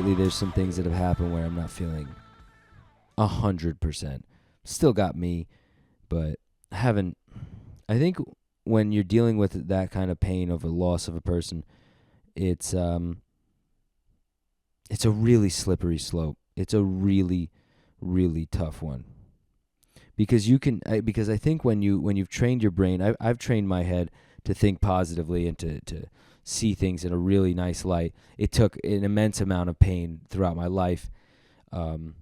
lately there's some things that have happened where I'm not feeling 100%. Still got me, but haven't. I think when you're dealing with that kind of pain of a loss of a person, it's a really slippery slope. It's a really, really tough one. Because because I think when you've trained your brain, I've trained my head to think positively and to see things in a really nice light. It took an immense amount of pain throughout my life, of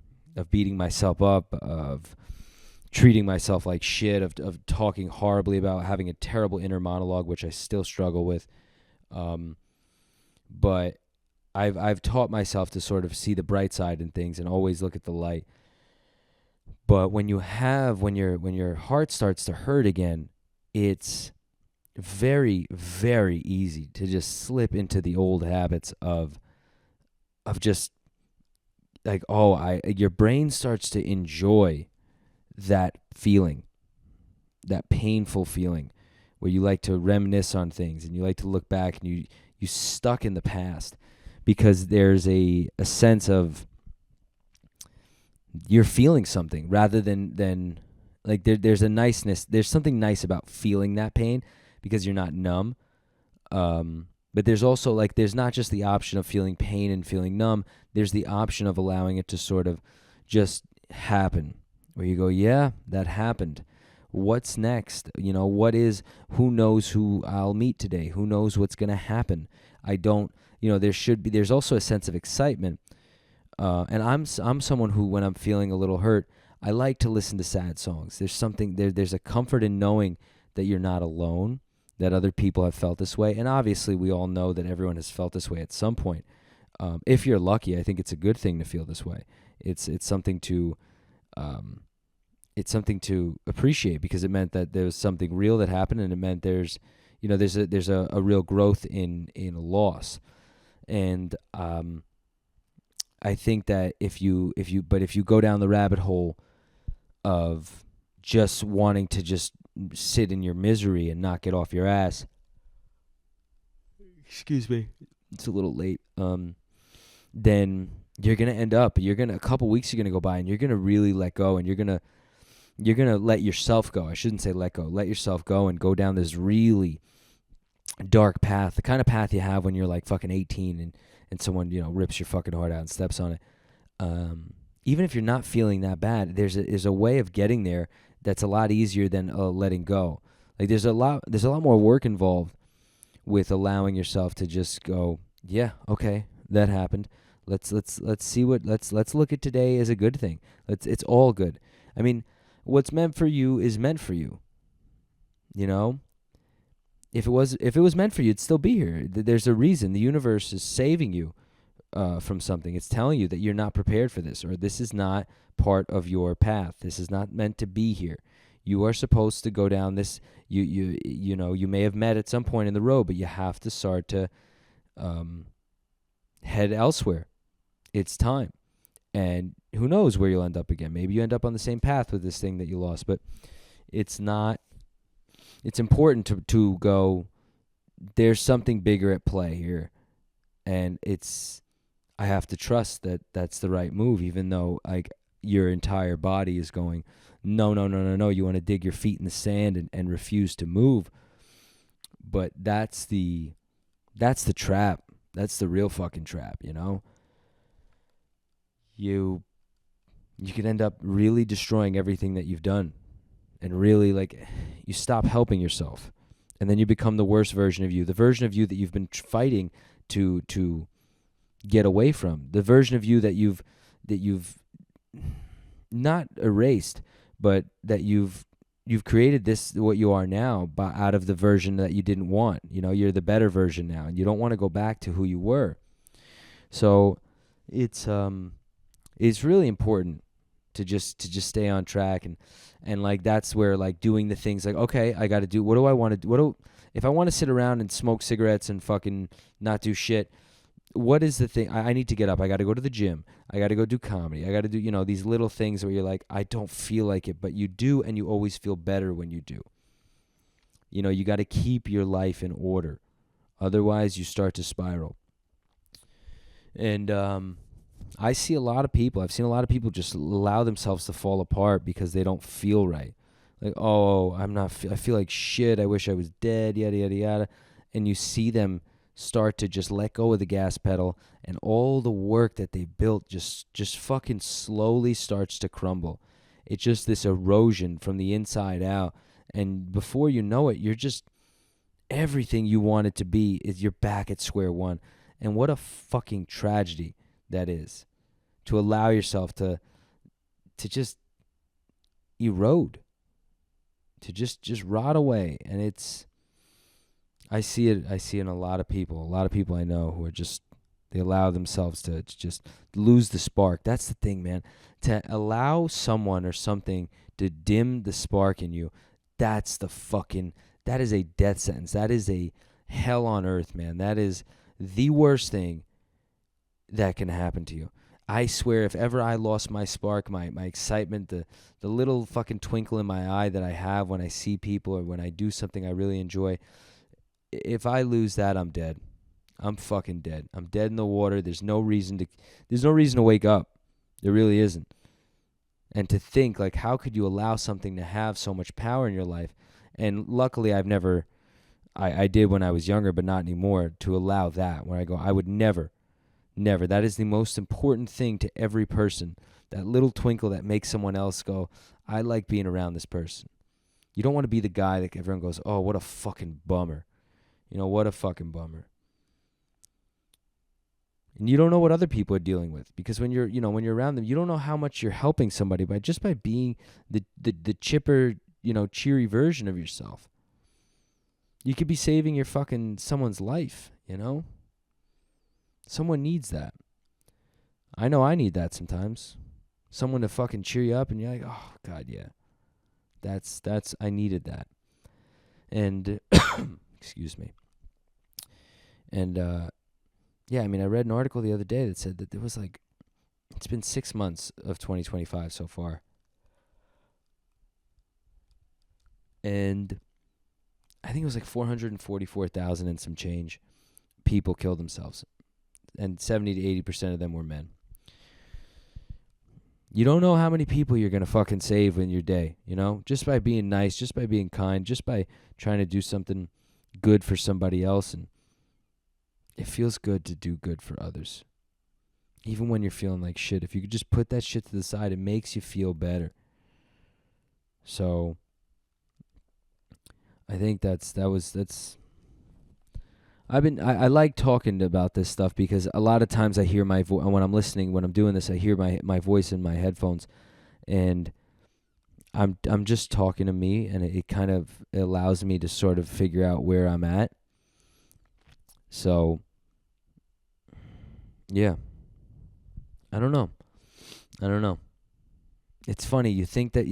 beating myself up, of treating myself like shit, of talking horribly about, having a terrible inner monologue, which I still struggle with. But I've taught myself to sort of see the bright side in things and always look at the light. But when your heart starts to hurt again, it's very, very easy to just slip into the old habits of just like, your brain starts to enjoy that feeling, that painful feeling where you like to reminisce on things and you like to look back and you stuck in the past because there's a sense of you're feeling something rather than like there's a niceness. There's something nice about feeling that pain because you're not numb. But there's also like, there's not just the option of feeling pain and feeling numb. There's the option of allowing it to sort of just happen where you go, yeah, that happened. What's next? Who knows who I'll meet today? Who knows what's going to happen? There's also a sense of excitement. And I'm someone who, when I'm feeling a little hurt, I like to listen to sad songs. There's a comfort in knowing that you're not alone, that other people have felt this way. And obviously we all know that everyone has felt this way at some point. If you're lucky, I think it's a good thing to feel this way. It's something to appreciate because it meant that there was something real that happened, and it meant there's a real growth in loss. And I think that if you go down the rabbit hole of just wanting to just sit in your misery and not get off your ass, excuse me, it's a little late, then you're going to end up, a couple weeks are going to go by and you're going to really let go, and you're going to let yourself go. I shouldn't say let go. Let yourself go and go down this really dark path, the kind of path you have when you're like fucking 18 and someone, rips your fucking heart out and steps on it. Even if you're not feeling that bad, there's a way of getting there that's a lot easier than letting go. Like there's a lot more work involved with allowing yourself to just go, yeah, okay, that happened. Let's look at today as a good thing. It's all good. I mean, what's meant for you is meant for you. If it was meant for you, it'd still be here. There's a reason. The universe is saving you from something. It's telling you that you're not prepared for this, or this is not part of your path. This is not meant to be here. You are supposed to go down this. You may have met at some point in the road, but you have to start to head elsewhere. It's time, and who knows where you'll end up again. Maybe you end up on the same path with this thing that you lost, but it's not. It's important to go, there's something bigger at play here, and I have to trust that that's the right move, even though like your entire body is going, no. You want to dig your feet in the sand and refuse to move. But that's the trap. That's the real fucking trap, You could end up really destroying everything that you've done. And really, like, you stop helping yourself, and then you become the worst version of you, the version of you that you've been fighting to get away from, the version of you that you've not erased, but that you've created this what you are now out of the version that you didn't want. You're the better version now, and you don't want to go back to who you were. So it's really important to just stay on track, and like that's where like doing the things like, okay, I got to do, what do I want to do? If I want to sit around and smoke cigarettes and fucking not do shit, what is the thing? I need to get up. I got to go to the gym. I got to go do comedy. I got to do, these little things where you're like, I don't feel like it, but you do, and you always feel better when you do. You got to keep your life in order. Otherwise, you start to spiral. And I see a lot of people. I've seen a lot of people just allow themselves to fall apart because they don't feel right. Like, oh, I feel like shit. I wish I was dead, yada, yada, yada. And you see them start to just let go of the gas pedal, and all the work that they built just fucking slowly starts to crumble. It's just this erosion from the inside out. And before you know it, you're just, everything you want it to be is you're back at square one. And what a fucking tragedy that is, to allow yourself to just erode, to just rot away. And I see it in a lot of people I know who are just, they allow themselves to just lose the spark. That's the thing, man. To allow someone or something to dim the spark in you, that is a death sentence. That is a hell on earth, man. That is the worst thing that can happen to you. I swear, if ever I lost my spark, my excitement, the little fucking twinkle in my eye that I have when I see people or when I do something I really enjoy, if I lose that, I'm dead. I'm fucking dead. I'm dead in the water. There's no reason to wake up. There really isn't. And to think, like, how could you allow something to have so much power in your life? And luckily, I did when I was younger, but not anymore, to allow that, where I go, I would never. That is the most important thing to every person. That little twinkle that makes someone else go, I like being around this person. You don't want to be the guy that everyone goes, oh, what a fucking bummer. What a fucking bummer. And you don't know what other people are dealing with, because when you're around them, you don't know how much you're helping somebody by being the chipper, cheery version of yourself. You could be saving your fucking someone's life, Someone needs that. I know I need that sometimes. Someone to fucking cheer you up, and you're like, oh God, yeah. I needed that. And excuse me. And yeah, I read an article the other day that said that there was it's been 6 months of 2025 so far. And I think it was 444,000 and some change people killed themselves. And 70 to 80% of them were men. You don't know how many people you're going to fucking save in your day, Just by being nice, just by being kind, just by trying to do something good for somebody else. And it feels good to do good for others. Even when you're feeling like shit, if you could just put that shit to the side, it makes you feel better. So I think I like talking about this stuff, because a lot of times I hear my voice when I'm listening, when I'm doing this, I hear my voice in my headphones, and I'm just talking to me, and it kind of allows me to sort of figure out where I'm at. So yeah, I don't know. It's funny. You think that,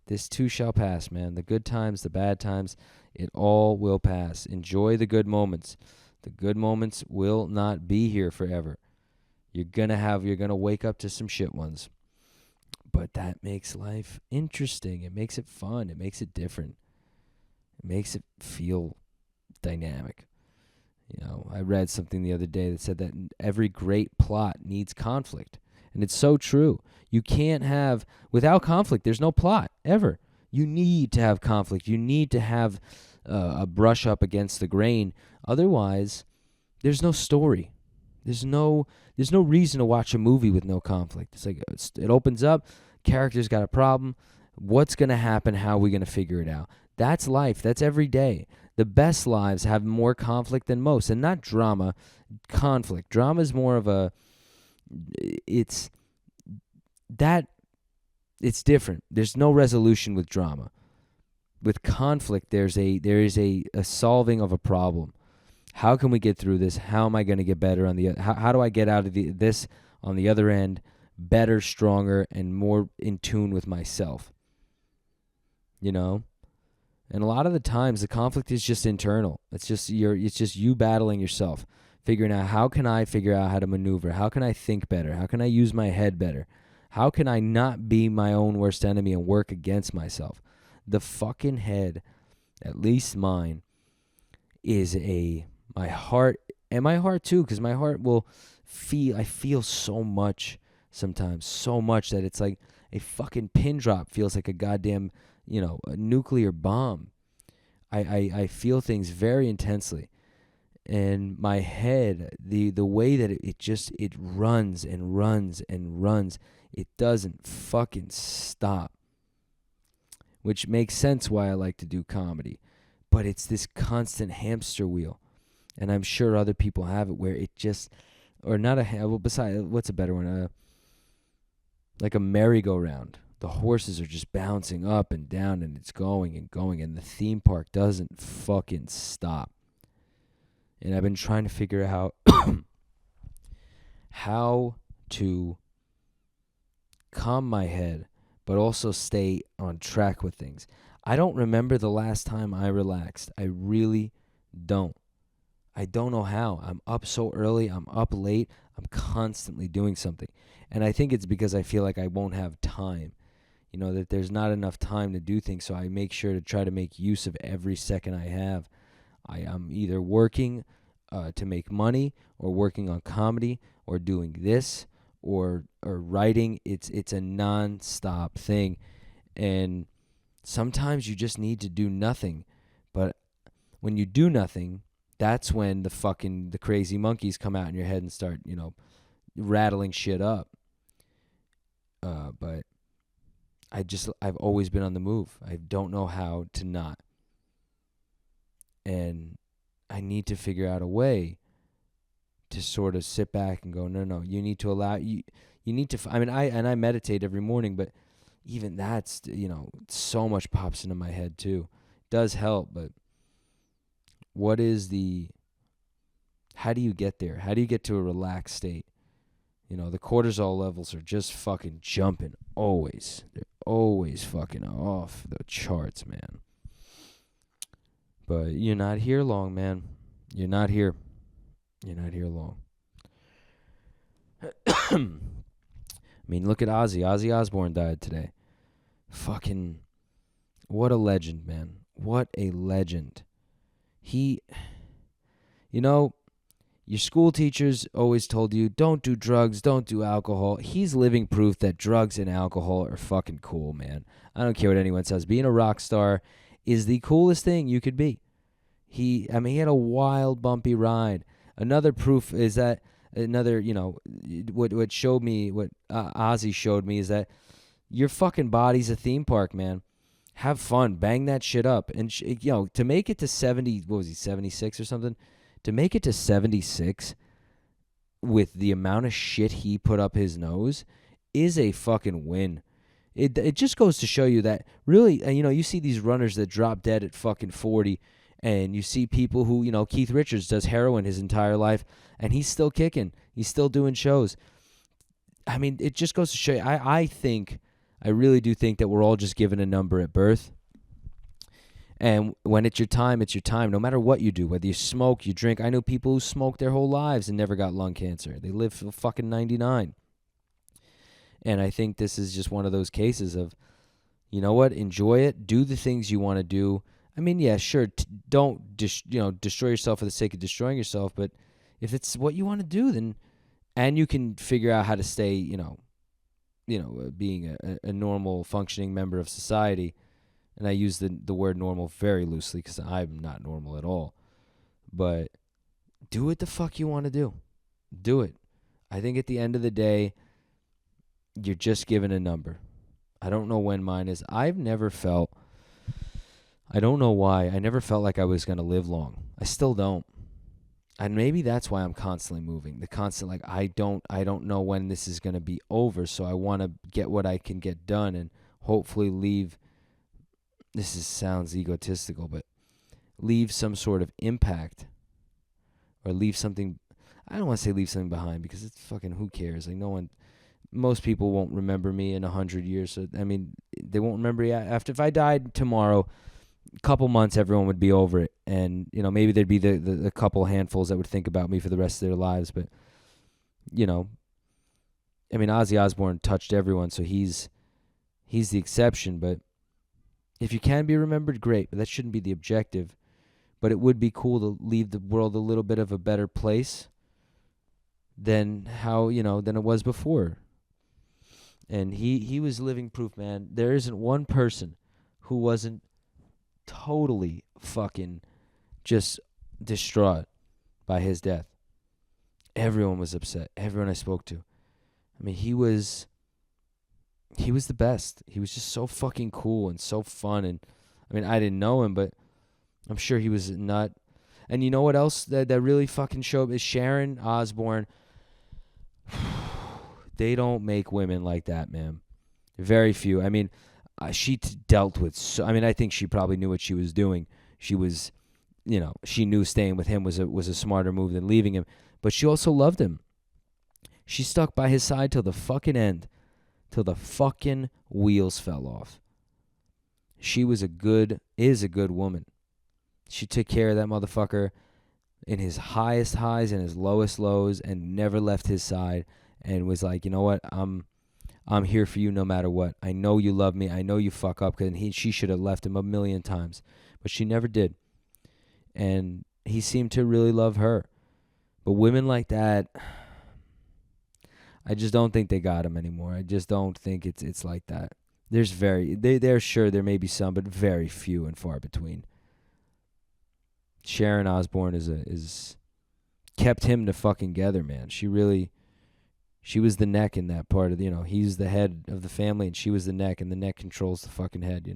this too shall pass, man. The good times, the bad times, it all will pass. Enjoy the good moments. The good moments will not be here forever. You're gonna wake up to some shit ones. But that makes life interesting. It makes it fun. It makes it different. It makes it feel dynamic. I read something the other day that said that every great plot needs conflict. And it's so true. You can't have, without conflict, there's no plot, ever. You need to have conflict. You need to have a brush up against the grain. Otherwise, there's no story. There's no reason to watch a movie with no conflict. It opens up, character's got a problem. What's going to happen? How are we going to figure it out? That's life. That's every day. The best lives have more conflict than most, and not drama, conflict. Drama is more of it's different. There's no resolution with drama. With conflict, there is a solving of a problem. How can we get through this? How am I going to get better on the how do I get out of this on the other end better, stronger, and more in tune with myself? And a lot of the times the conflict is just internal. It's just you battling yourself, figuring out, how can I figure out how to maneuver? How can I think better? How can I use my head better? How can I not be my own worst enemy and work against myself? The fucking head, at least mine, is my heart, and my heart too, because my heart will I feel so much sometimes, so much that it's like a fucking pin drop feels like a goddamn, a nuclear bomb. I feel things very intensely. And my head, the way that it runs and runs and runs, it doesn't fucking stop. Which makes sense why I like to do comedy. But it's this constant hamster wheel. And I'm sure other people have it where it just, or not besides, what's a better one? Like a merry-go-round. The horses are just bouncing up and down, and it's going and going, and the theme park doesn't fucking stop. And I've been trying to figure out how to calm my head, but also stay on track with things. I don't remember the last time I relaxed. I really don't. I don't know how. I'm up so early. I'm up late. I'm constantly doing something. And I think it's because I feel like I won't have time. That there's not enough time to do things. So I make sure to try to make use of every second I have. I'm either working to make money, or working on comedy, or doing this, or writing. It's a non-stop thing. And sometimes you just need to do nothing. But when you do nothing, that's when the crazy monkeys come out in your head and start, rattling shit up. But I've always been on the move. I don't know how to not. And I need to figure out a way to sort of sit back and go, no, you need to allow, you need to, I meditate every morning, but even that's, so much pops into my head too. It does help, but how do you get there? How do you get to a relaxed state? The cortisol levels are just fucking jumping always. They're always fucking off the charts, man. But you're not here long, man. You're not here. You're not here long. Look at Ozzy. Ozzy Osbourne died today. Fucking, what a legend, man. What a legend. Your school teachers always told you, don't do drugs, don't do alcohol. He's living proof that drugs and alcohol are fucking cool, man. I don't care what anyone says. Being a rock star is the coolest thing you could be. He had a wild, bumpy ride. Another proof is that, what showed me, what Ozzy showed me is that your fucking body's a theme park, man. Have fun. Bang that shit up. And, to make it to 70, what was he, 76 or something? To make it to 76 with the amount of shit he put up his nose is a fucking win. It just goes to show you that really, you see these runners that drop dead at fucking 40, and you see people who, Keith Richards does heroin his entire life, and he's still kicking. He's still doing shows. It just goes to show you, I really do think that we're all just given a number at birth. And when it's your time, it's your time. No matter what you do, whether you smoke, you drink. I know people who smoked their whole lives and never got lung cancer. They live for fucking 99. And I think this is just one of those cases of, you know what? Enjoy it. Do the things you want to do. Yeah, sure. Don't destroy yourself for the sake of destroying yourself. But if it's what you want to do, then, and you can figure out how to stay, being a normal functioning member of society. And I use the word normal very loosely because I'm not normal at all. But do what the fuck you want to do. Do it. I think at the end of the day, you're just given a number. I don't know when mine is. I don't know why, I never felt like I was going to live long. I still don't. And maybe that's why I'm constantly moving. The constant, I don't know when this is going to be over, so I want to get what I can get done and hopefully leave. Sounds egotistical, but leave some sort of impact, or leave something. I don't want to say leave something behind because it's fucking, who cares? Most people won't remember me in 100 years. So they won't remember me after. If I died tomorrow, a couple months, everyone would be over it, and maybe there'd be the couple handfuls that would think about me for the rest of their lives. But Ozzy Osbourne touched everyone, so he's the exception, but. If you can be remembered, great, but that shouldn't be the objective. But it would be cool to leave the world a little bit of a better place, than than it was before. And he was living proof, man. There isn't one person who wasn't totally fucking just distraught by his death. Everyone was upset. Everyone I spoke to. I mean, he was the best. He was just so fucking cool and so fun. And I mean, I didn't know him, but I'm sure he was a nut. And you know what else that really fucking showed is Sharon Osbourne. They don't make women like that, man. Very few. I mean, she dealt with. I think she probably knew what she was doing. She was, she knew staying with him was a smarter move than leaving him. But she also loved him. She stuck by his side till the fucking end, till the fucking wheels fell off. She is a good woman. She took care of that motherfucker in his highest highs and his lowest lows, and never left his side, and was like, you know what, I'm here for you no matter what. I know you love me. I know you fuck up, because she should have left him a million times, but she never did. And he seemed to really love her. But women like that, I just don't think they got him anymore. I just don't think it's like that. They're sure there may be some, but very few and far between. Sharon Osbourne is kept him to fucking together, man. She was the neck in that part of he's the head of the family, and she was the neck, and the neck controls the fucking head,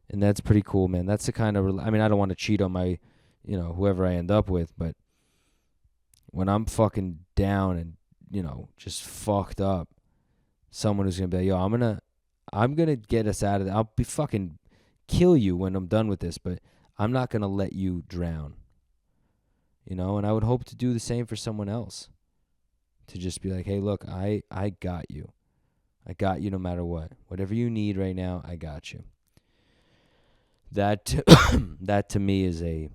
And that's pretty cool, man. That's the kind of I don't want to cheat on my, whoever I end up with, but when I'm fucking down and just fucked up, someone who's gonna be like, yo, I'm gonna get us out of there. I'll be fucking kill you when I'm done with this, but I'm not gonna let you drown. And I would hope to do the same for someone else. To just be like, hey, look, I got you. I got you no matter what. Whatever you need right now, I got you. That to me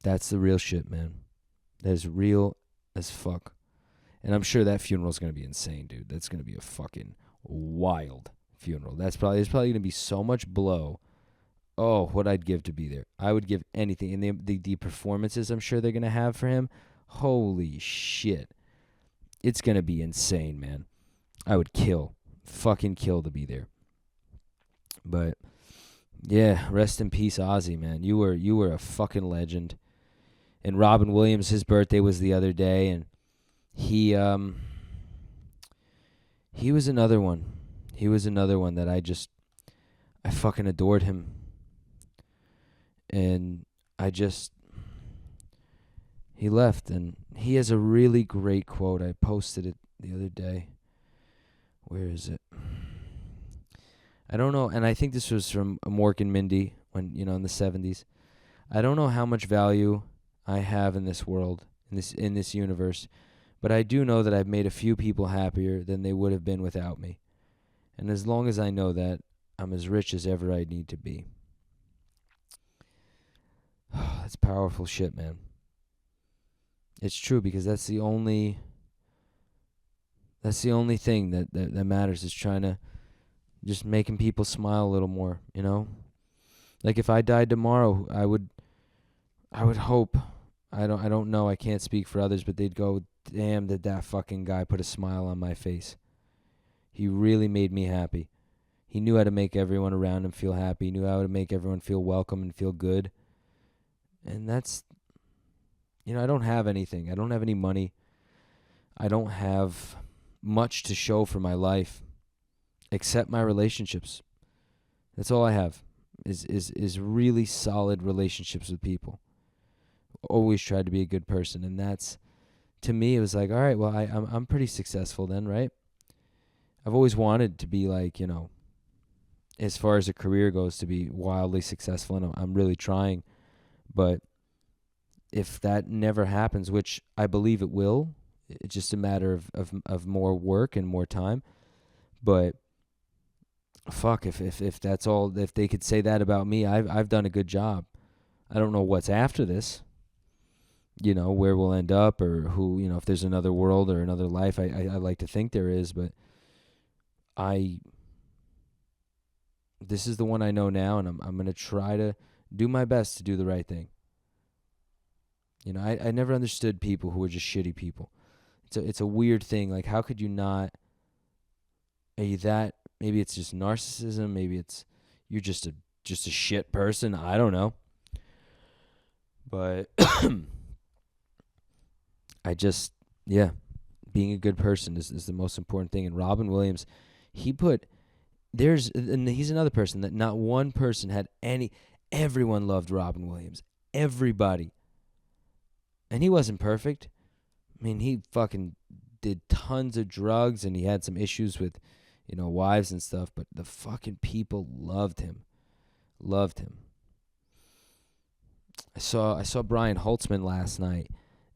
that's the real shit, man. That is real as fuck. And I'm sure that funeral's going to be insane, dude. That's going to be a fucking wild funeral. There's probably going to be so much blow. Oh, what I'd give to be there. I would give anything. And the performances I'm sure they're going to have for him, holy shit. It's going to be insane, man. I would fucking kill to be there. But yeah, rest in peace, Ozzy, man. You were a fucking legend. And Robin Williams, his birthday was the other day, and he was another one. He was another one that I fucking adored him. And he left, and he has a really great quote. I posted it the other day. Where is it? I don't know, and I think this was from Mork and Mindy when, in the 70s. I don't know how much value I have in this world, in this universe, but I do know that I've made a few people happier than they would have been without me. And as long as I know that, I'm as rich as ever I need to be. That's powerful shit, man. It's true, because that's the only thing that matters, is trying to just making people smile a little more, Like if I died tomorrow, I would hope, I don't know, I can't speak for others, but they'd go, damn, did that fucking guy put a smile on my face. He really made me happy. He knew how to make everyone around him feel happy. He knew how to make everyone feel welcome and feel good. And that's, I don't have anything. I don't have any money. I don't have much to show for my life except my relationships. That's all I have is really solid relationships with people. Always tried to be a good person, and that's, to me, it was like, all right, well, I'm pretty successful then, right? I've always wanted to be like, as far as a career goes, to be wildly successful, and I'm really trying. But if that never happens, which I believe it will, it's just a matter of more work and more time. But fuck, if that's all, if they could say that about me, I've done a good job. I don't know what's after this, where we'll end up, or who, if there's another world or another life. I like to think there is, but this is the one I know now, and I'm going to try to do my best to do the right thing. You know, I never understood people who were just shitty people. It's a weird thing. Like, how could you not? Are you that? Maybe it's just narcissism. Maybe it's you're just a shit person. I don't know. But I just, yeah, being a good person is the most important thing. And Robin Williams, he put and he's another person that not one person had any. Everyone loved Robin Williams. Everybody. And he wasn't perfect. I mean, he fucking did tons of drugs and he had some issues with, wives and stuff, but the fucking people loved him. Loved him. I saw Brian Holtzman last night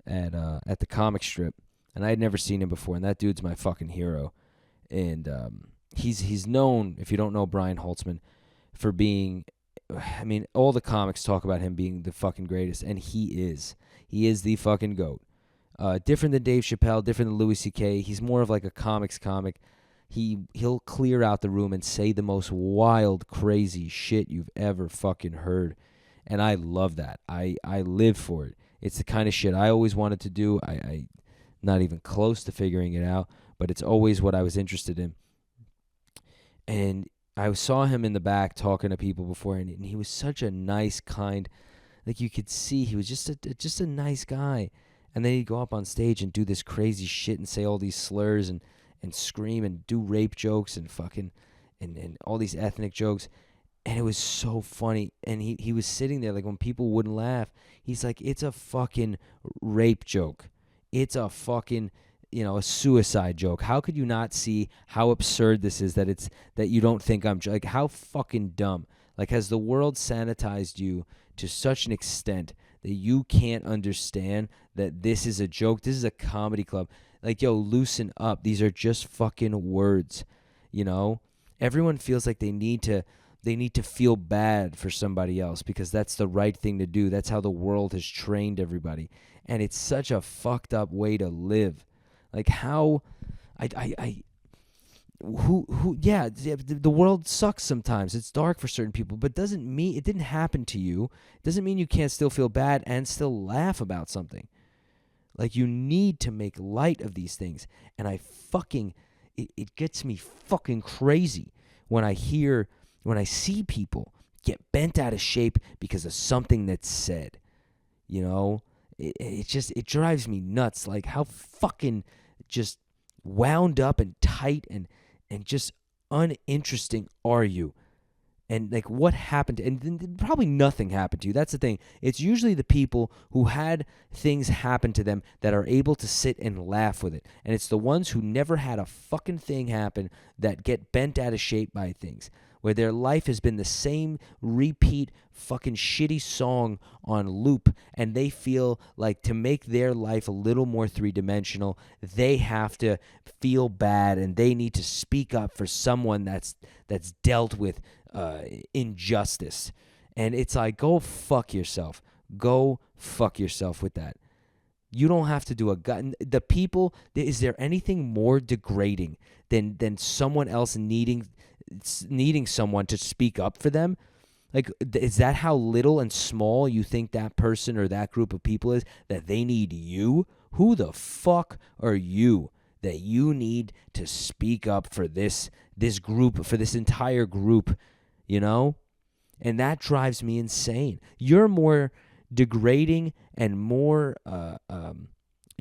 at the comic strip, and I had never seen him before, and that dude's my fucking hero. And he's known, if you don't know Brian Holtzman, for being, I mean, all the comics talk about him being the fucking greatest, and he is. He is the fucking GOAT. Different than Dave Chappelle, different than Louis C.K. He's more of like a comics comic. He'll clear out the room and say the most wild, crazy shit you've ever fucking heard. And I love that. I live for it. It's the kind of shit I always wanted to do. I not even close to figuring it out, but it's always what I was interested in. And I saw him in the back talking to people before, and he was such a nice, kind, like you could see he was just a nice guy. And then he'd go up on stage and do this crazy shit and say all these slurs and scream and do rape jokes and fucking and all these ethnic jokes. And it was so funny. And he was sitting there, like, when people wouldn't laugh, he's like, it's a fucking rape joke. It's a fucking, a suicide joke. How could you not see how absurd this is, that you don't think I'm, like, how fucking dumb. Like, has the world sanitized you to such an extent that you can't understand that this is a joke? This is a comedy club. Like, yo, loosen up. These are just fucking words, Everyone feels like they need to feel bad for somebody else because that's the right thing to do. That's how the world has trained everybody. And it's such a fucked up way to live. Like, how the world sucks sometimes. It's dark for certain people, but doesn't mean it didn't happen to you. It doesn't mean you can't still feel bad and still laugh about something. Like, you need to make light of these things. And it gets me fucking crazy when I see people get bent out of shape because of something that's said. It drives me nuts. Like, how fucking just wound up and tight and just uninteresting are you? And, like, what happened? And probably nothing happened to you. That's the thing. It's usually the people who had things happen to them that are able to sit and laugh with it. And it's the ones who never had a fucking thing happen that get bent out of shape by things, where their life has been the same repeat fucking shitty song on loop, and they feel like to make their life a little more three-dimensional, they have to feel bad and they need to speak up for someone that's dealt with injustice. And it's like, go fuck yourself. Go fuck yourself with that. You don't have to do the people. Is there anything more degrading than someone else needing someone to speak up for them? Like, is that how little and small you think that person or that group of people is, that they need you? Who the fuck are you that you need to speak up for this group, for this entire group, And that drives me insane. You're more degrading and more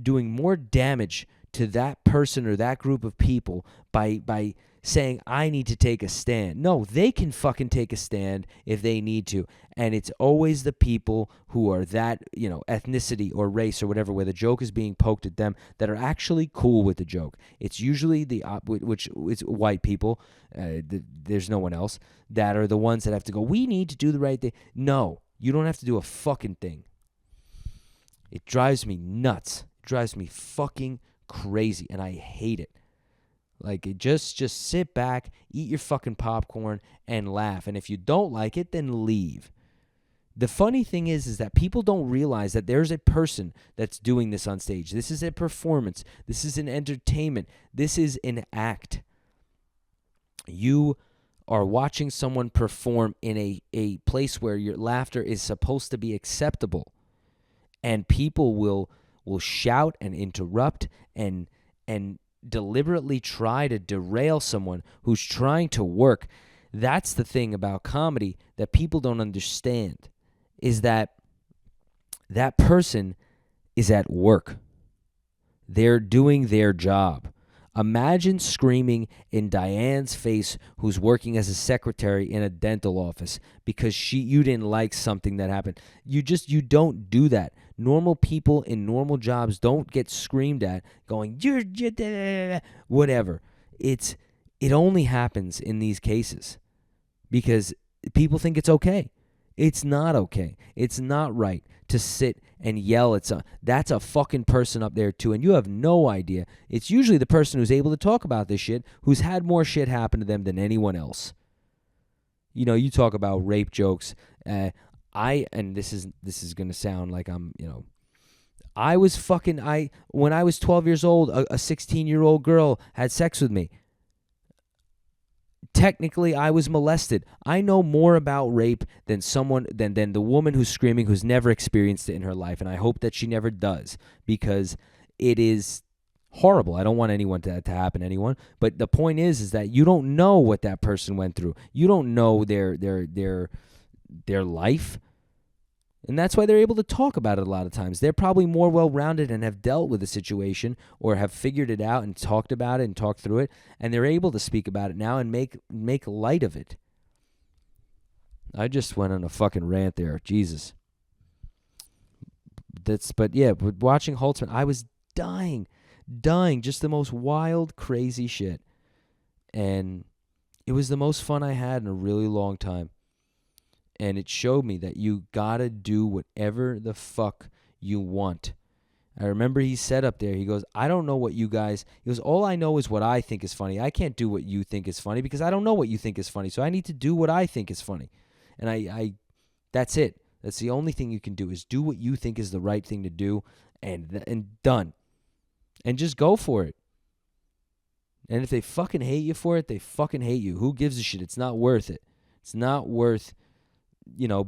doing more damage to that person or that group of people by saying, I need to take a stand. No, they can fucking take a stand if they need to. And it's always the people who are that, ethnicity or race or whatever, where the joke is being poked at them, that are actually cool with the joke. It's usually which is white people. There's no one else, that are the ones that have to go, we need to do the right thing. No, you don't have to do a fucking thing. It drives me nuts. It drives me fucking crazy, and I hate it. Like, just sit back, eat your fucking popcorn, and laugh. And if you don't like it, then leave. The funny thing is that people don't realize that there's a person that's doing this on stage. This is a performance. This is an entertainment. This is an act. You are watching someone perform in a place where your laughter is supposed to be acceptable. and people will shout and interrupt and deliberately try to derail someone who's trying to work. That's the thing about comedy that people don't understand, is that that person is at work. They're doing their job. Imagine screaming in Diane's face, who's working as a secretary in a dental office, because you didn't like something that happened. You don't do that. Normal people in normal jobs don't get screamed at going, you're whatever. It only happens in these cases because people think it's okay. It's not okay. It's not right to sit and yell at someone. That's a fucking person up there too, and you have no idea. It's usually the person who's able to talk about this shit, who's had more shit happen to them than anyone else. You know, you talk about rape jokes. And this is gonna sound like I'm, when I was 12 years old, a 16-year-old girl had sex with me. Technically, I was molested. I know more about rape than the woman who's screaming, who's never experienced it in her life, and I hope that she never does, because it is horrible. I don't want that to happen to anyone. But the point is that you don't know what that person went through. You don't know their life. And that's why they're able to talk about it a lot of times. They're probably more well-rounded and have dealt with the situation or have figured it out and talked about it and talked through it, and they're able to speak about it now and make light of it. I just went on a fucking rant there. Jesus. But watching Holtzman, I was dying. Just the most wild, crazy shit. And it was the most fun I had in a really long time. And it showed me that you gotta do whatever the fuck you want. I remember he said up there, he goes, I don't know what you guys, he goes, all I know is what I think is funny. I can't do what you think is funny because I don't know what you think is funny. So I need to do what I think is funny. And I that's it. That's the only thing you can do, is do what you think is the right thing to do, and done. And just go for it. And if they fucking hate you for it, they fucking hate you. Who gives a shit? It's not worth it. It's not worth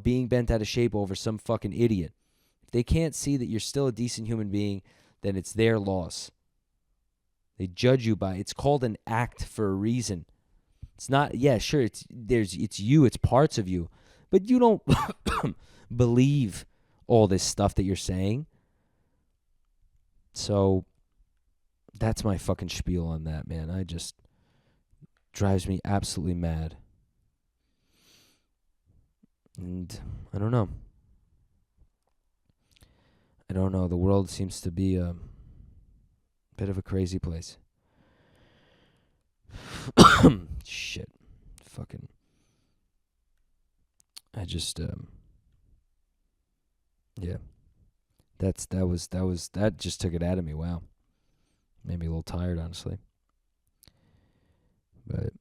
being bent out of shape over some fucking idiot. If they can't see that you're still a decent human being, then it's their loss. They judge you by, it's called an act for a reason. It's not, sure, it's you, it's parts of you, but you don't believe all this stuff that you're saying. So that's my fucking spiel on that, man. I just drives me absolutely mad. And I don't know. The world seems to be a bit of a crazy place. Shit. Fucking. I just that just took it out of me. Wow. Made me a little tired, honestly. But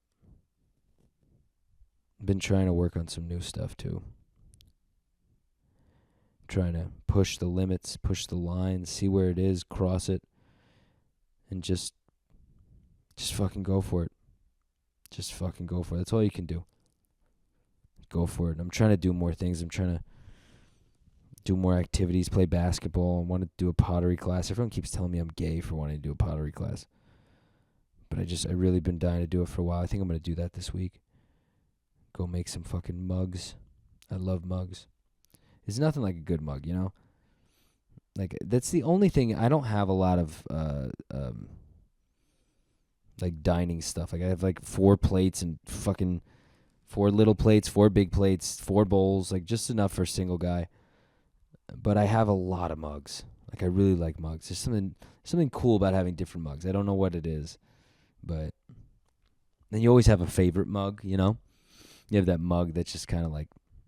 been trying to work on some new stuff too. Trying to push the limits, push the lines, see where it is, cross it, and just fucking go for it. Just fucking go for it. That's all you can do. Go for it. I'm trying to do more things. I'm trying to do more activities, play basketball. I want to do a pottery class. Everyone keeps telling me I'm gay for wanting to do a pottery class. But I really been dying to do it for a while. I think I'm going to do that this week. Go make some fucking mugs. I love mugs. There's nothing like a good mug, Like, that's the only thing. I don't have a lot of like dining stuff. Like, I have like 4 plates and fucking 4 little plates, 4 big plates, 4 bowls, like just enough for a single guy. But I have a lot of mugs. Like, I really like mugs. There's something cool about having different mugs. I don't know what it is, but then you always have a favorite mug, You have that mug that's just kind of like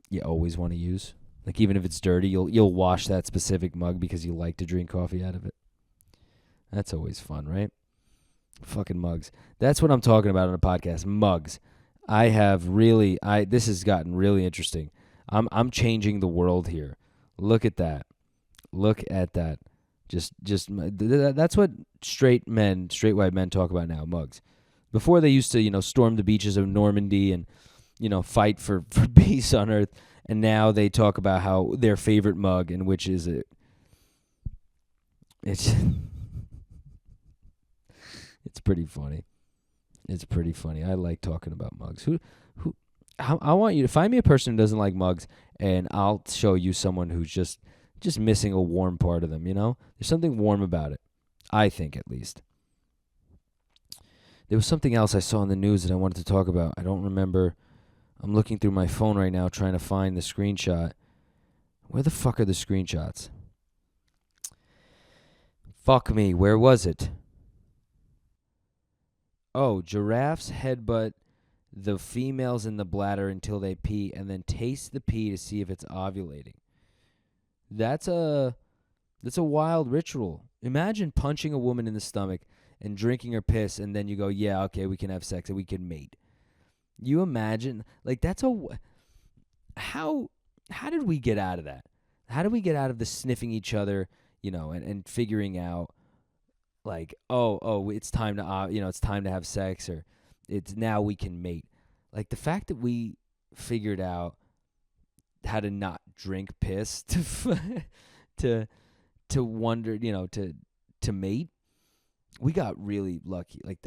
you always want to use. Like, even if it's dirty, you'll wash that specific mug because you like to drink coffee out of it. That's always fun, right? Fucking mugs. That's what I'm talking about on a podcast. Mugs. This has gotten really interesting. I'm changing the world here. Look at that. That's what straight white men talk about now, mugs. Before they used to, storm the beaches of Normandy and, fight for peace on earth. And now they talk about how their favorite mug, and which is it, It's it's pretty funny. It's pretty funny. I like talking about mugs. Who? I want you to find me a person who doesn't like mugs, and I'll show you someone who's just missing a warm part of them. You know, there's something warm about it. I think, at least. There was something else I saw in the news that I wanted to talk about. I don't remember. I'm looking through my phone right now trying to find the screenshot. Where the fuck are the screenshots? Fuck me. Where was it? Oh, giraffes headbutt the females in the bladder until they pee and then taste the pee to see if it's ovulating. That's a wild ritual. Imagine punching a woman in the stomach and drinking her piss, and then you go, yeah, okay, we can have sex and we can mate. You imagine, like, how did we get out of that? How did we get out of the sniffing each other, and figuring out, like, oh, it's time to, it's time to have sex, or it's now we can mate. Like, the fact that we figured out how to not drink piss to wonder, to mate, we got really lucky. Like,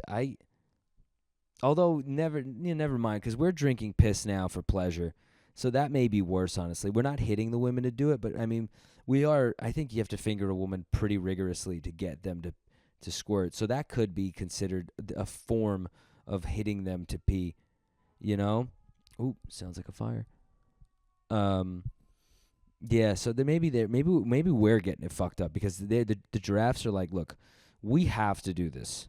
although never mind, because we're drinking piss now for pleasure, so that may be worse. Honestly, we're not hitting the women to do it, but I mean, we are. I think you have to finger a woman pretty rigorously to get them to squirt. So that could be considered a form of hitting them to pee. Ooh, sounds like a fire. Yeah. So maybe we're getting it fucked up because the giraffes are like, look, we have to do this.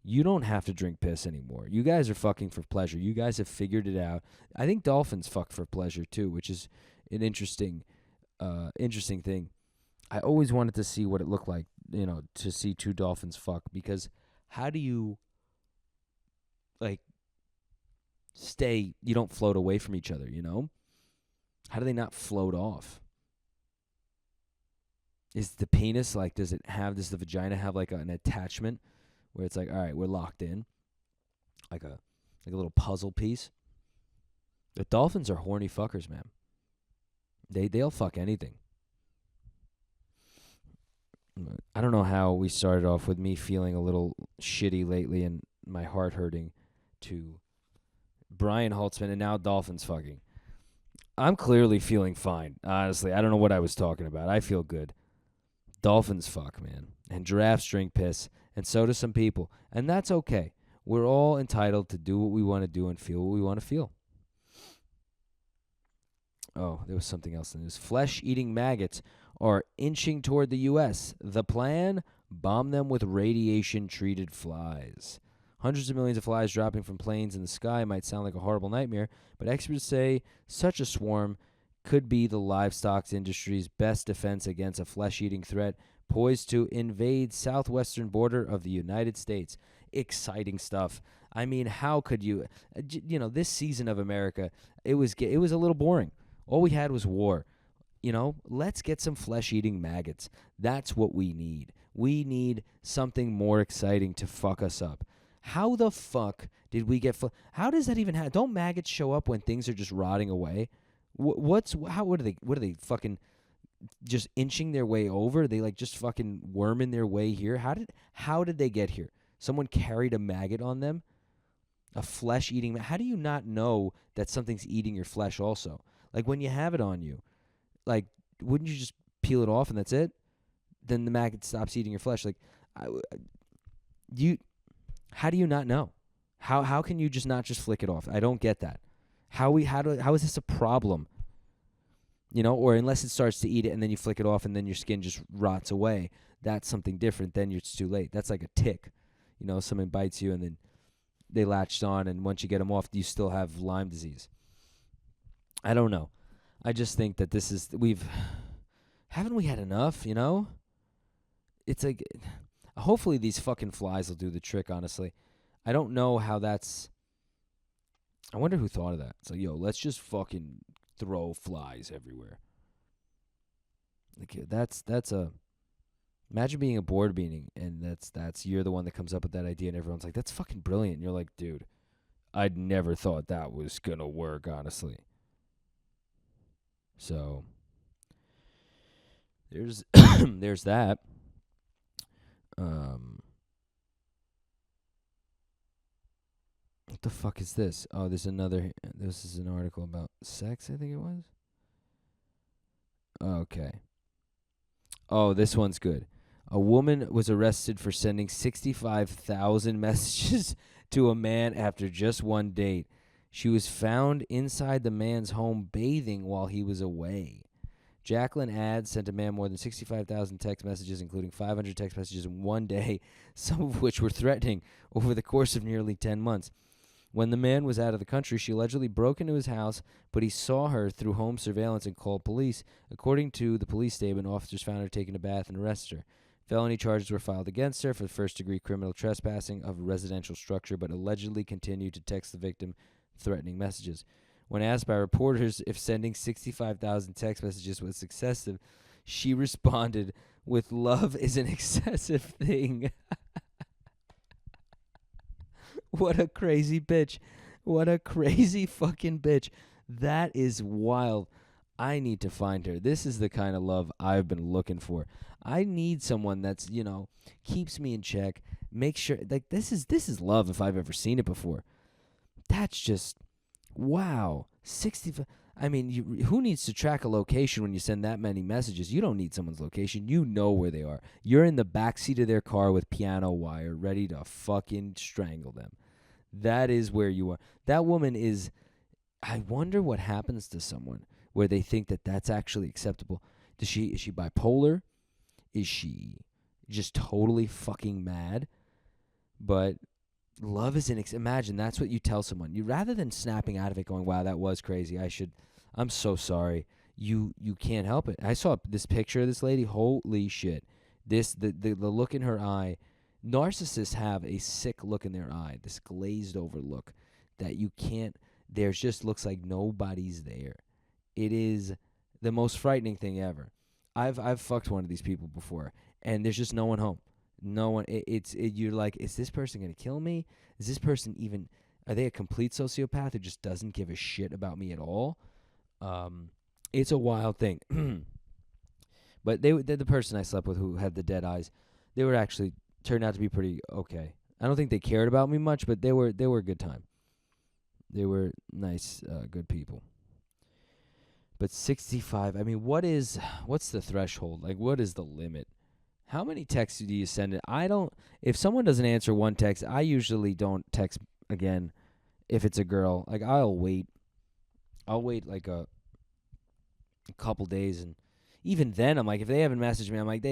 You don't have to drink piss anymore. You guys are fucking for pleasure. You guys have figured it out. I think dolphins fuck for pleasure too, which is an interesting thing. I always wanted to see what it looked like, to see two dolphins fuck, because how do you, like, you don't float away from each other, How do they not float off? Is the penis, like, does the vagina have like an attachment where it's like, all right, we're locked in, like a little puzzle piece? The dolphins are horny fuckers, man. They'll fuck anything. I don't know how we started off with me feeling a little shitty lately and my heart hurting to Brian Holtzman and now dolphins fucking. I'm clearly feeling fine, honestly. I don't know what I was talking about. I feel good. Dolphins fuck, man. And giraffes drink piss, and so do some people. And that's okay. We're all entitled to do what we want to do and feel what we want to feel. Oh, there was something else in the news. Flesh-eating maggots are inching toward the U.S. The plan? Bomb them with radiation-treated flies. Hundreds of millions of flies dropping from planes in the sky might sound like a horrible nightmare, but experts say such a swarm could be the livestock industry's best defense against a flesh-eating threat poised to invade southwestern border of the United States. Exciting stuff. I mean, how could you? This season of America, it was a little boring. All we had was war. Let's get some flesh-eating maggots. That's what we need. We need something more exciting to fuck us up. How the fuck did we get? How does that even happen? Don't maggots show up when things are just rotting away? What are they fucking just inching their way over? Are they like just fucking worming their way here? How did they get here? Someone carried a maggot on them? A flesh-eating maggot? How do you not know that something's eating your flesh also? Like, when you have it on you, like, wouldn't you just peel it off and that's it? Then the maggot stops eating your flesh. Like, how do you not know? How can you just not just flick it off? I don't get that. How is this a problem? Or unless it starts to eat it and then you flick it off and then your skin just rots away. That's something different. Then it's too late. That's like a tick. Someone bites you and then they latched on, and once you get them off, you still have Lyme disease. I don't know. I just think that haven't we had enough, It's like, hopefully these fucking flies will do the trick, honestly. I don't know how that's, I wonder who thought of that. It's like, yo, let's just fucking throw flies everywhere. Like, imagine being a board meeting, and that's you're the one that comes up with that idea, and everyone's like, that's fucking brilliant. And you're like, dude, I'd never thought that was gonna work, honestly. So there's there's that. What the fuck is this? Oh, there's another. This is an article about sex, I think it was. Okay. Oh, this one's good. A woman was arrested for sending 65,000 messages to a man after just one date. She was found inside the man's home bathing while he was away. Jacqueline Ads sent a man more than 65,000 text messages, including 500 text messages in one day, some of which were threatening, over the course of nearly 10 months. When the man was out of the country, she allegedly broke into his house, but he saw her through home surveillance and called police. According to the police statement, officers found her taking a bath and arrested her. Felony charges were filed against her for first-degree criminal trespassing of a residential structure, but allegedly continued to text the victim threatening messages. When asked by reporters if sending 65,000 text messages was excessive, she responded with, "Love is an excessive thing." What a crazy bitch. What a crazy fucking bitch. That is wild. I need to find her. This is the kind of love I've been looking for. I need someone that's, keeps me in check. Make sure, like, this is love if I've ever seen it before. That's just, wow. 65. I mean, who needs to track a location when you send that many messages? You don't need someone's location. You know where they are. You're in the backseat of their car with piano wire, ready to fucking strangle them. That is where you are. That woman is, I wonder what happens to someone where they think that that's actually acceptable. Is she bipolar? Is she just totally fucking mad? But love is imagine that's what you tell someone. You rather than snapping out of it going, "Wow, that was crazy. I'm so sorry." You can't help it. I saw this picture of this lady. Holy shit. The look in her eye. Narcissists have a sick look in their eye, this glazed over look that you can't, there's just looks like nobody's there. It is the most frightening thing ever. I've fucked one of these people before, and there's just no one home. No one. You're like, is this person gonna kill me? Is this person even? Are they a complete sociopath who just doesn't give a shit about me at all? It's a wild thing. But they're the person I slept with who had the dead eyes. They were actually turned out to be pretty okay. I don't think they cared about me much, but they were a good time. They were nice, good people. But 65, I mean, what's the threshold? Like, what is the limit? How many texts do you send? If someone doesn't answer one text, I usually don't text again if it's a girl. Like, I'll wait like a couple days, and even then, I'm like, if they haven't messaged me, I'm like,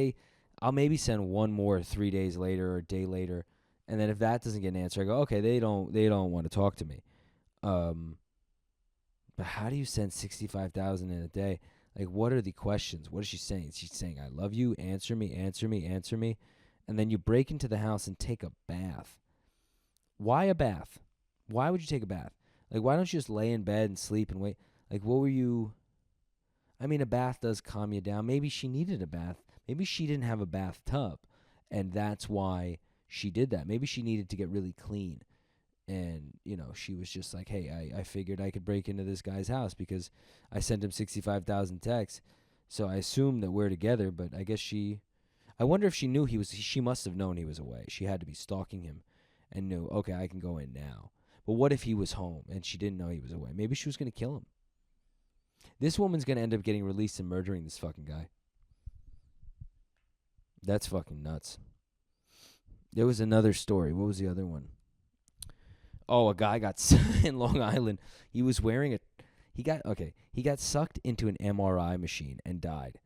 I'll maybe send one more 3 days later or a day later, and then if that doesn't get an answer, I go, okay, they don't want to talk to me. But how do you send 65,000 in a day? Like, what are the questions? What is she saying? She's saying, "I love you. Answer me, answer me, answer me," and then you break into the house and take a bath. Why a bath? Why would you take a bath? Like, why don't you just lay in bed and sleep and wait? Like, what were you? I mean, a bath does calm you down. Maybe she needed a bath. Maybe she didn't have a bathtub, and that's why she did that. Maybe she needed to get really clean, and, she was just like, hey, I figured I could break into this guy's house because I sent him 65,000 texts, so I assumed that we're together, but I guess I wonder if she knew she must have known he was away. She had to be stalking him and knew, okay, I can go in now. But what if he was home and she didn't know he was away? Maybe she was going to kill him. This woman's going to end up getting released and murdering this fucking guy. That's fucking nuts. There was another story. What was the other one? Oh, a guy got in Long Island. He was wearing he got sucked into an MRI machine and died,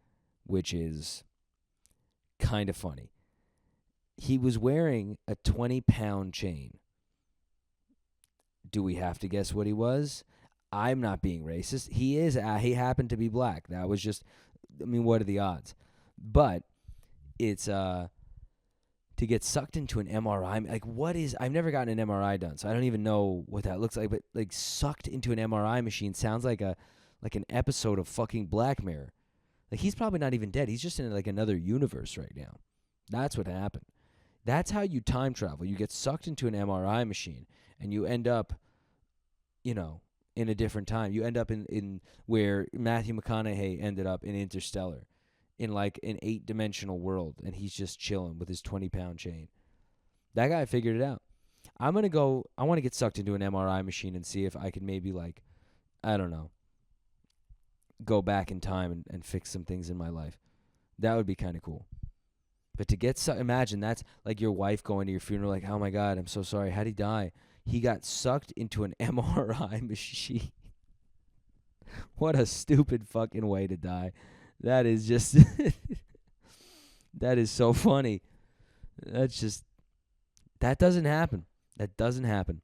which is kind of funny. He was wearing a 20-pound chain. Do we have to guess what he was? I'm not being racist. He happened to be black. That was just, what are the odds? But it's to get sucked into an MRI. Like, I've never gotten an MRI done, so I don't even know what that looks like. But, like, sucked into an MRI machine sounds like an episode of fucking Black Mirror. Like, he's probably not even dead. He's just in, like, another universe right now. That's what happened. That's how you time travel. You get sucked into an MRI machine, and you end up, in a different time. You end up in where Matthew McConaughey ended up in Interstellar. in like an 8-dimensional world, and he's just chilling with his 20-pound chain. That guy figured it out. I want to get sucked into an MRI machine and see if I can maybe, like, I don't know, go back in time and fix some things in my life. That would be kind of cool. But to imagine that's like your wife going to your funeral, like, oh my God, I'm so sorry. How'd he die? He got sucked into an MRI machine. What a stupid fucking way to die. That is just, that is so funny. That's just, that doesn't happen. That doesn't happen.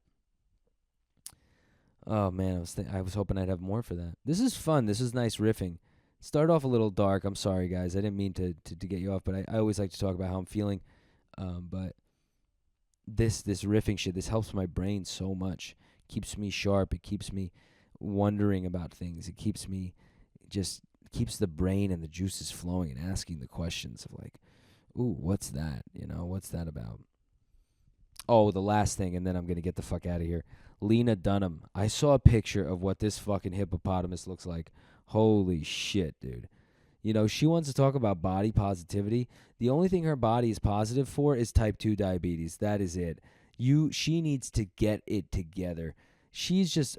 Oh man, I was hoping I'd have more for that. This is fun. This is nice riffing. Start off a little dark. I'm sorry, guys. I didn't mean to get you off, but I always like to talk about how I'm feeling. But this riffing shit, this helps my brain so much. Keeps me sharp. It keeps me wondering about things. It keeps the brain and the juices flowing and asking the questions of like, ooh, what's that? You know, what's that about? Oh, the last thing, and then I'm going to get the fuck out of here. Lena Dunham. I saw a picture of what this fucking hippopotamus looks like. Holy shit, dude. You know, she wants to talk about body positivity. The only thing her body is positive for is type 2 diabetes. That is it. She needs to get it together. She's just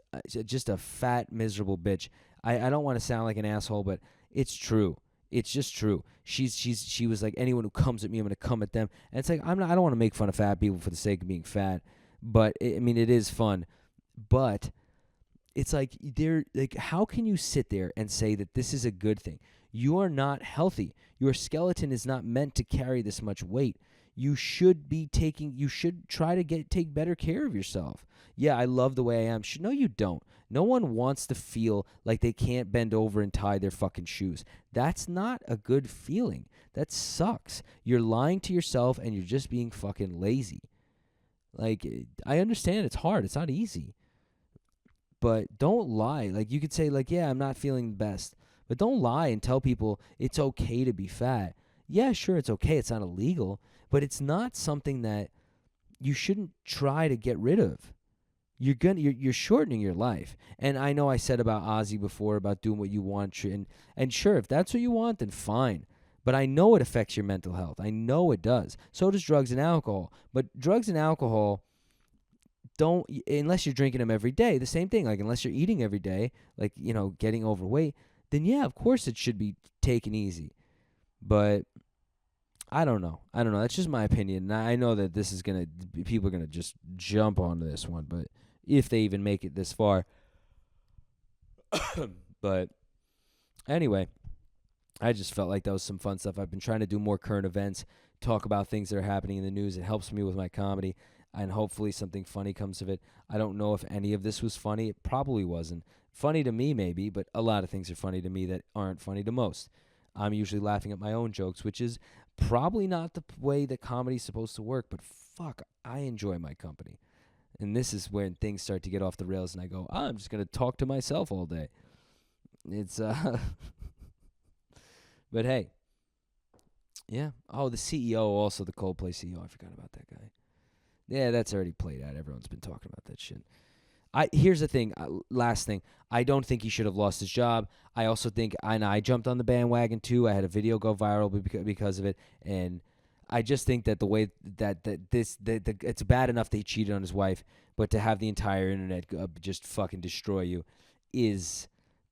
a fat, miserable bitch. I don't want to sound like an asshole, but it's true. It's just true. She was like, anyone who comes at me, I'm gonna come at them. And it's like, I don't want to make fun of fat people for the sake of being fat, but I mean it is fun. But it's like how can you sit there and say that this is a good thing? You are not healthy. Your skeleton is not meant to carry this much weight. You should try to take better care of yourself. Yeah, I love the way I am. No, you don't. No one wants to feel like they can't bend over and tie their fucking shoes. That's not a good feeling. That sucks. You're lying to yourself and you're just being fucking lazy. Like, I understand it's hard. It's not easy. But don't lie. Like, you could say, like, yeah, I'm not feeling the best. But don't lie and tell people it's okay to be fat. Yeah, sure, it's okay. It's not illegal. But it's not something that you shouldn't try to get rid of. You're shortening your life. And I know I said about Ozzy before about doing what you want, and sure, if that's what you want, then fine. But I know it affects your mental health. I know it does. So does drugs and alcohol. But drugs and alcohol don't, unless you're drinking them every day. The same thing. Like, unless you're eating every day, like, you know, getting overweight, then yeah, of course it should be taken easy. But I don't know. That's just my opinion. And I know that people are gonna just jump onto this one, but if they even make it this far. But anyway, I just felt like that was some fun stuff. I've been trying to do more current events, talk about things that are happening in the news. It helps me with my comedy, and hopefully something funny comes of it. I don't know if any of this was funny. It probably wasn't. Funny to me, maybe, but a lot of things are funny to me that aren't funny to most. I'm usually laughing at my own jokes, which is probably not the way that comedy's supposed to work, but fuck, I enjoy my company. And this is when things start to get off the rails, and I go, I'm just going to talk to myself all day. It's, but hey, yeah. Oh, the CEO, also the Coldplay CEO. I forgot about that guy. Yeah, that's already played out. Everyone's been talking about that shit. Here's the thing, last thing. I don't think he should have lost his job. I also think, and I jumped on the bandwagon too. I had a video go viral because of it, and I just think that the way that it's bad enough that he cheated on his wife, but to have the entire internet just fucking destroy you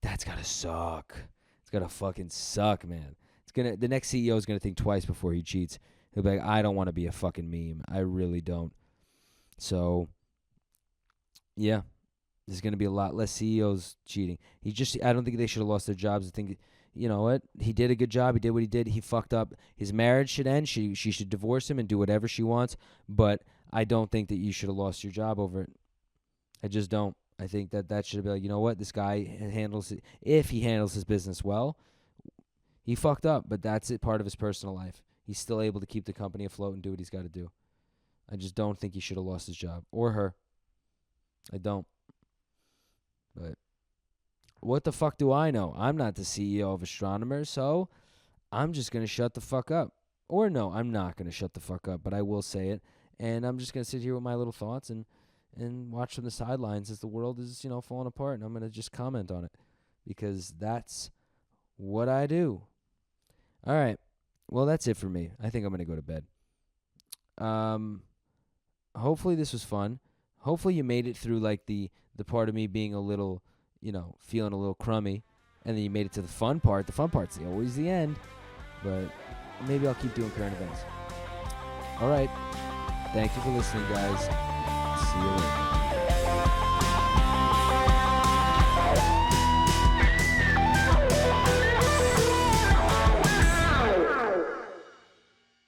that's gotta suck. It's gotta fucking suck, man. The next CEO is gonna think twice before he cheats. He'll be like, I don't want to be a fucking meme. I really don't. So, yeah, there's gonna be a lot less CEOs cheating. I don't think they should have lost their jobs. I think, you know what? He did a good job. He did what he did. He fucked up. His marriage should end. She should divorce him and do whatever she wants. But I don't think that you should have lost your job over it. I just don't. I think that should be like, you know what? This guy handles it. If he handles his business well, he fucked up, but that's it. Part of his personal life. He's still able to keep the company afloat and do what he's got to do. I just don't think he should have lost his job, or her. I don't. But what the fuck do I know? I'm not the CEO of Astronomer, so I'm just going to shut the fuck up. Or no, I'm not going to shut the fuck up, but I will say it. And I'm just going to sit here with my little thoughts and watch from the sidelines as the world is, falling apart. And I'm going to just comment on it because that's what I do. All right. Well, that's it for me. I think I'm gonna go to bed. Um, hopefully this was fun. Hopefully you made it through like the part of me being a little, feeling a little crummy, and then you made it to the fun part. The fun part's always the end, but maybe I'll keep doing current events. All right. Thank you for listening, guys. See you later.